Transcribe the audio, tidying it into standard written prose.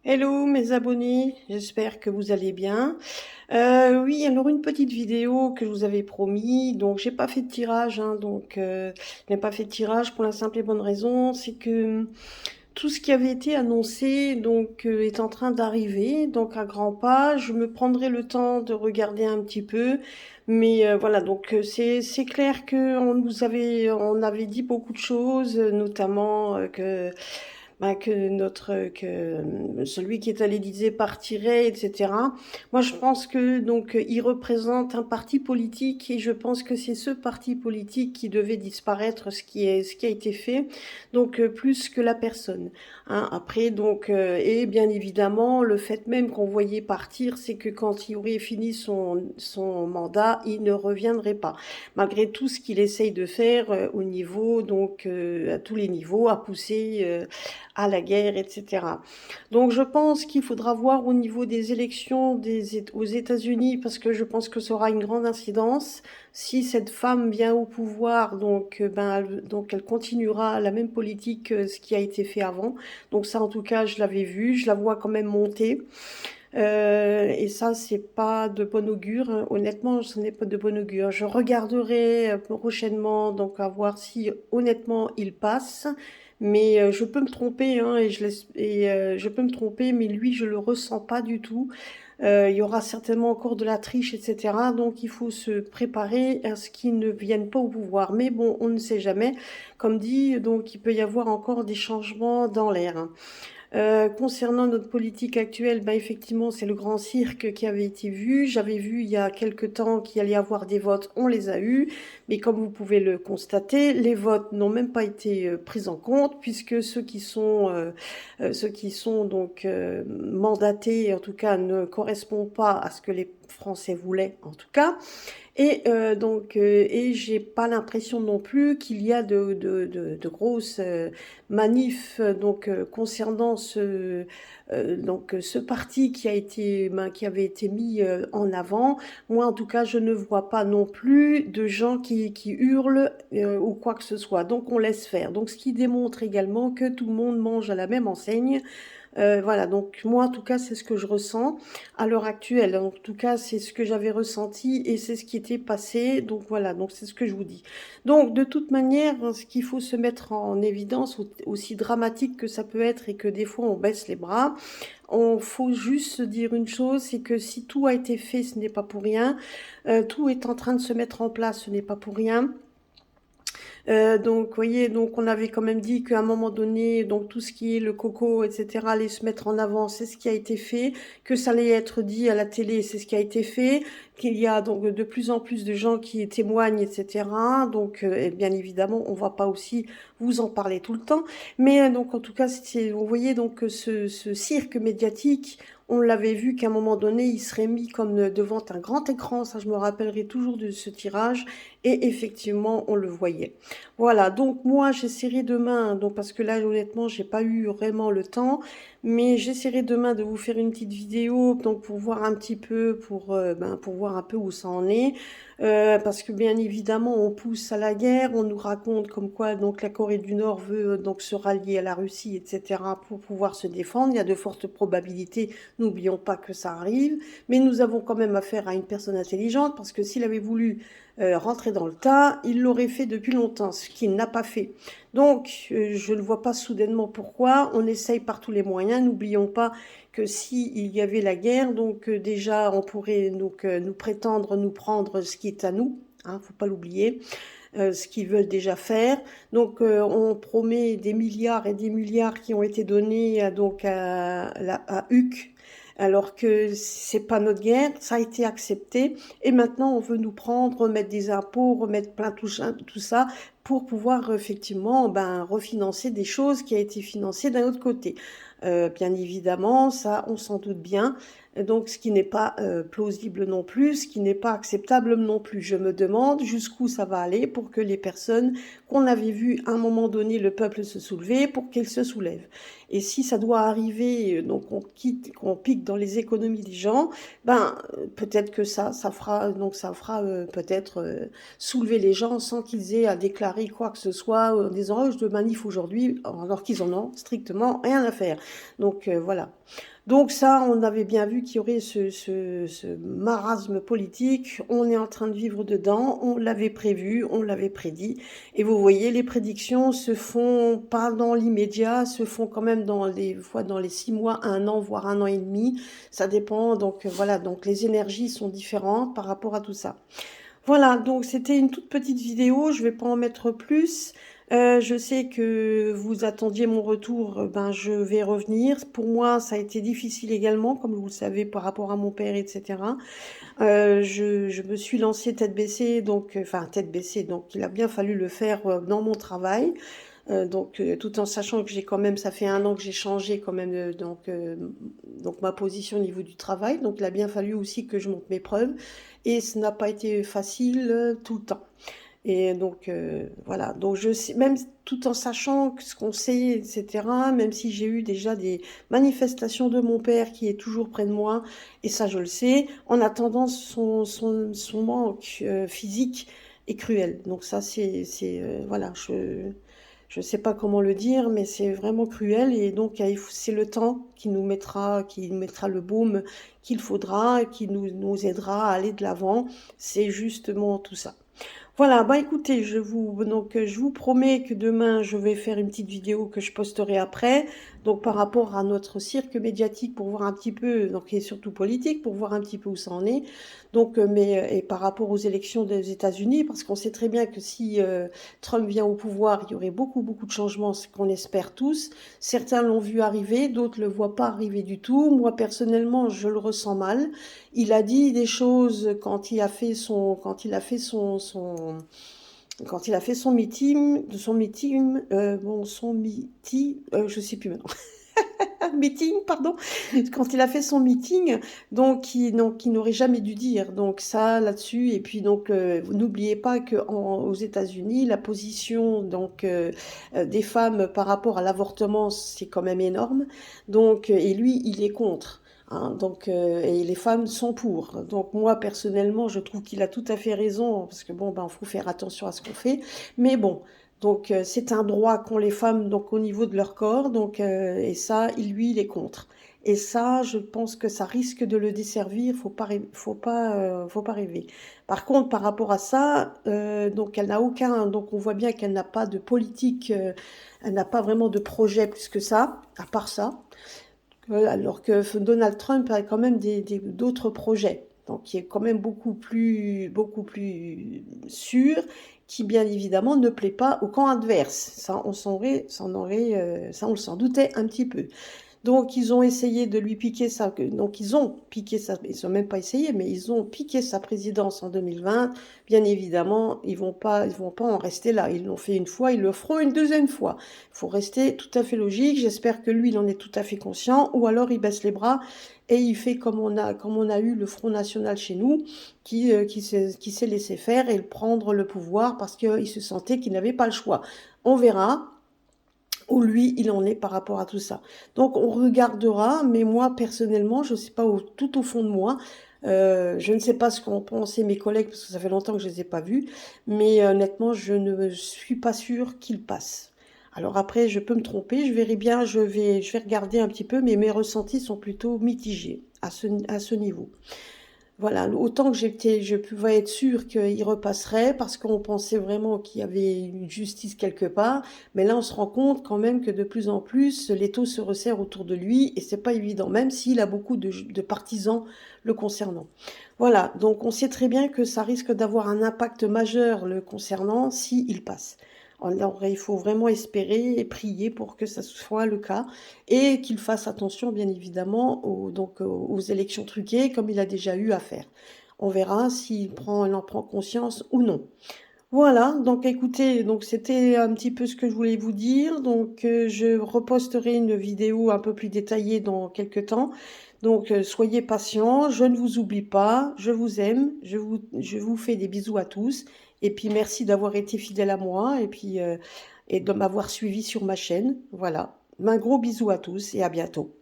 Hello mes abonnés, j'espère que vous allez bien. Oui, alors une petite vidéo que je vous avais promis, donc j'ai pas fait de tirage, hein, je n'ai pas fait de tirage pour la simple et bonne raison, c'est que tout ce qui avait été annoncé est en train d'arriver, donc à grands pas. Je me prendrai le temps de regarder un petit peu, mais voilà, c'est clair que on avait dit beaucoup de choses, notamment que celui qui est à l'Élysée partirait, etc. Moi, je pense que il représente un parti politique et je pense que c'est ce parti politique qui devait disparaître, ce qui a été fait, plus que la personne. Hein. Après, et bien évidemment, le fait même qu'on voyait partir, c'est que quand il aurait fini son mandat, il ne reviendrait pas. Malgré tout ce qu'il essaye de faire au niveau, à tous les niveaux, à pousser à la guerre, etc. Donc je pense qu'il faudra voir au niveau des élections aux États-Unis, parce que je pense que ça aura une grande incidence. Si cette femme vient au pouvoir, elle continuera la même politique que ce qui a été fait avant. Donc ça, en tout cas, je l'avais vu, je la vois quand même monter. Et ça, c'est pas de bon augure, hein. Honnêtement, ce n'est pas de bon augure. Je regarderai prochainement, donc à voir si honnêtement il passe. Mais je peux me tromper, hein, je peux me tromper, mais lui, je le ressens pas du tout. Il y aura certainement encore de la triche, etc. Donc il faut se préparer à ce qu'il ne vienne pas au pouvoir. Mais bon, on ne sait jamais. Comme dit, donc il peut y avoir encore des changements dans l'air. Hein. Concernant notre politique actuelle, effectivement, c'est le grand cirque qui avait été vu. J'avais vu il y a quelque temps qu'il allait y avoir des votes, on les a eus, mais comme vous pouvez le constater, les votes n'ont même pas été pris en compte puisque ceux qui sont mandatés, en tout cas, ne correspondent pas à ce que les Français voulaient, en tout cas. Et j'ai pas l'impression non plus qu'il y a de grosses manifs concernant ce parti qui avait été mis en avant. Moi, en tout cas, je ne vois pas non plus de gens qui hurlent ou quoi que ce soit. Donc, on laisse faire. Donc, ce qui démontre également que tout le monde mange à la même enseigne. Voilà, donc moi en tout cas c'est ce que je ressens à l'heure actuelle. En tout cas c'est ce que j'avais ressenti et c'est ce qui était passé. Donc voilà, donc c'est ce que je vous dis. Donc de toute manière, ce qu'il faut se mettre en évidence, aussi dramatique que ça peut être et que des fois on baisse les bras, on faut juste se dire une chose, c'est que si tout a été fait, ce n'est pas pour rien. Tout est en train de se mettre en place, ce n'est pas pour rien. Vous voyez, donc on avait quand même dit qu'à un moment donné, donc tout ce qui est le coco, etc., allait se mettre en avant, c'est ce qui a été fait, que ça allait être dit à la télé, c'est ce qui a été fait, qu'il y a donc de plus en plus de gens qui témoignent, etc. Et bien évidemment, on va pas aussi vous en parler tout le temps, mais donc en tout cas, vous voyez donc que ce cirque médiatique, on l'avait vu qu'à un moment donné, il serait mis comme devant un grand écran, ça je me rappellerai toujours de ce tirage, et effectivement, on le voyait. Voilà, donc moi j'essaierai demain, donc parce que là honnêtement j'ai pas eu vraiment le temps, mais j'essaierai demain de vous faire une petite vidéo donc pour voir un petit peu, pour voir un peu où ça en est. Parce que bien évidemment on pousse à la guerre, on nous raconte comme quoi donc la Corée du Nord veut donc se rallier à la Russie, etc. pour pouvoir se défendre. Il y a de fortes probabilités, n'oublions pas que ça arrive, mais nous avons quand même affaire à une personne intelligente parce que s'il avait voulu rentrer dans le tas, il l'aurait fait depuis longtemps, ce qu'il n'a pas fait. Je ne vois pas soudainement pourquoi. On essaye par tous les moyens. N'oublions pas que si il y avait la guerre, déjà, on pourrait nous prétendre nous prendre ce qui est à nous. Hein, faut pas l'oublier. Ce qu'ils veulent déjà faire. On promet des milliards et des milliards qui ont été donnés à HUC, alors que c'est pas notre guerre, ça a été accepté, et maintenant on veut nous prendre, remettre des impôts, remettre plein tout ça, pour pouvoir effectivement refinancer des choses qui a été financées d'un autre côté. Bien évidemment, ça on s'en doute bien, donc ce qui n'est pas plausible non plus, ce qui n'est pas acceptable non plus. Je me demande jusqu'où ça va aller pour que les personnes qu'on avait vues à un moment donné le peuple se soulever, pour qu'elles se soulèvent. Et si ça doit arriver, qu'on pique dans les économies des gens, peut-être que ça fera peut-être soulever les gens sans qu'ils aient à déclarer déclarer quoi que ce soit en disant oh, je de manif aujourd'hui, alors qu'ils en ont strictement rien à faire. Donc voilà. Donc ça, on avait bien vu qu'il y aurait ce marasme politique. On est en train de vivre dedans. On l'avait prévu, on l'avait prédit. Et vous voyez, les prédictions se font pas dans l'immédiat, se font quand même dans les fois dans les 6 mois, un an, voire un an et demi. Ça dépend. Donc voilà. Donc les énergies sont différentes par rapport à tout ça. Voilà, donc c'était une toute petite vidéo, je vais pas en mettre plus. Je sais que vous attendiez mon retour, ben je vais revenir. Pour moi, ça a été difficile également, comme vous le savez, par rapport à mon père, etc. Je me suis lancée tête baissée, donc, enfin tête baissée, donc il a bien fallu le faire dans mon travail. Tout en sachant que j'ai quand même, ça fait un an que j'ai changé quand même, donc ma position au niveau du travail. Donc il a bien fallu aussi que je monte mes preuves. Et ce n'a pas été facile tout le temps. Et donc voilà, donc je sais, même tout en sachant ce qu'on sait, etc., même si j'ai eu déjà des manifestations de mon père qui est toujours près de moi, et ça je le sais, en attendant son manque physique est cruel. Donc ça voilà, je sais pas comment le dire, mais c'est vraiment cruel et donc c'est le temps qui nous mettra le baume qu'il faudra, qui nous aidera à aller de l'avant. C'est justement tout ça. Voilà, bah écoutez, je vous promets que demain, je vais faire une petite vidéo que je posterai après, donc par rapport à notre cirque médiatique pour voir un petit peu, donc et surtout politique, pour voir un petit peu où ça en est. Et par rapport aux élections des États-Unis, parce qu'on sait très bien que si Trump vient au pouvoir, il y aurait beaucoup, beaucoup de changements, ce qu'on espère tous. Certains l'ont vu arriver, d'autres le voient pas arriver du tout. Moi, personnellement, je le ressens mal. Il a dit des choses quand il a fait son meeting, je sais plus maintenant. Meeting, pardon, quand il a fait son meeting, donc il n'aurait jamais dû dire. Donc ça là-dessus, et puis donc vous n'oubliez pas que aux États-Unis, la position des femmes par rapport à l'avortement, c'est quand même énorme. Donc et lui, il est contre. Hein, et les femmes sont pour. Donc moi personnellement, je trouve qu'il a tout à fait raison parce que bon, ben faut faire attention à ce qu'on fait. Mais bon, c'est un droit qu'ont les femmes donc au niveau de leur corps. Et ça, lui, il est contre. Et ça, je pense que ça risque de le desservir. Faut pas rêver. Par contre, par rapport à ça, donc elle n'a aucun. Donc on voit bien qu'elle n'a pas de politique. Elle n'a pas vraiment de projet plus que ça, à part ça. Alors que Donald Trump a quand même d'autres projets, donc qui est quand même beaucoup plus sûr, qui bien évidemment ne plaît pas au camp adverse. Ça on s'en doutait un petit peu. Donc ils ont essayé de lui piquer ça. Donc ils ont piqué ça. Ils ont même pas essayé, mais ils ont piqué sa présidence en 2020. Bien évidemment, ils vont pas en rester là. Ils l'ont fait une fois, ils le feront une deuxième fois. Il faut rester tout à fait logique. J'espère que lui, il en est tout à fait conscient. Ou alors il baisse les bras et il fait comme on a eu le Front National chez nous, qui s'est laissé faire et prendre le pouvoir parce qu'il se sentait qu'il n'avait pas le choix. On verra où lui, il en est par rapport à tout ça. Donc, on regardera, mais moi, personnellement, je ne sais pas, tout au fond de moi, je ne sais pas ce qu'ont pensé mes collègues, parce que ça fait longtemps que je ne les ai pas vus, mais honnêtement, je ne suis pas sûre qu'il passe. Alors après, je peux me tromper, je verrai bien, je vais regarder un petit peu, mais mes ressentis sont plutôt mitigés à ce niveau. Voilà, autant que je pouvais être sûre qu'il repasserait parce qu'on pensait vraiment qu'il y avait une justice quelque part, mais là on se rend compte quand même que de plus en plus l'étau se resserre autour de lui et c'est pas évident, même s'il a beaucoup de partisans le concernant. Voilà, donc on sait très bien que ça risque d'avoir un impact majeur le concernant s'il passe. Alors, il faut vraiment espérer et prier pour que ça soit le cas et qu'il fasse attention, bien évidemment, aux élections truquées, comme il a déjà eu à faire. On verra il en prend conscience ou non. Voilà, donc écoutez, donc c'était un petit peu ce que je voulais vous dire. Donc je reposterai une vidéo un peu plus détaillée dans quelques temps. Donc soyez patients, je ne vous oublie pas, je vous aime, je vous fais des bisous à tous. Et puis merci d'avoir été fidèle à moi et de m'avoir suivi sur ma chaîne. Voilà, un gros bisou à tous et à bientôt.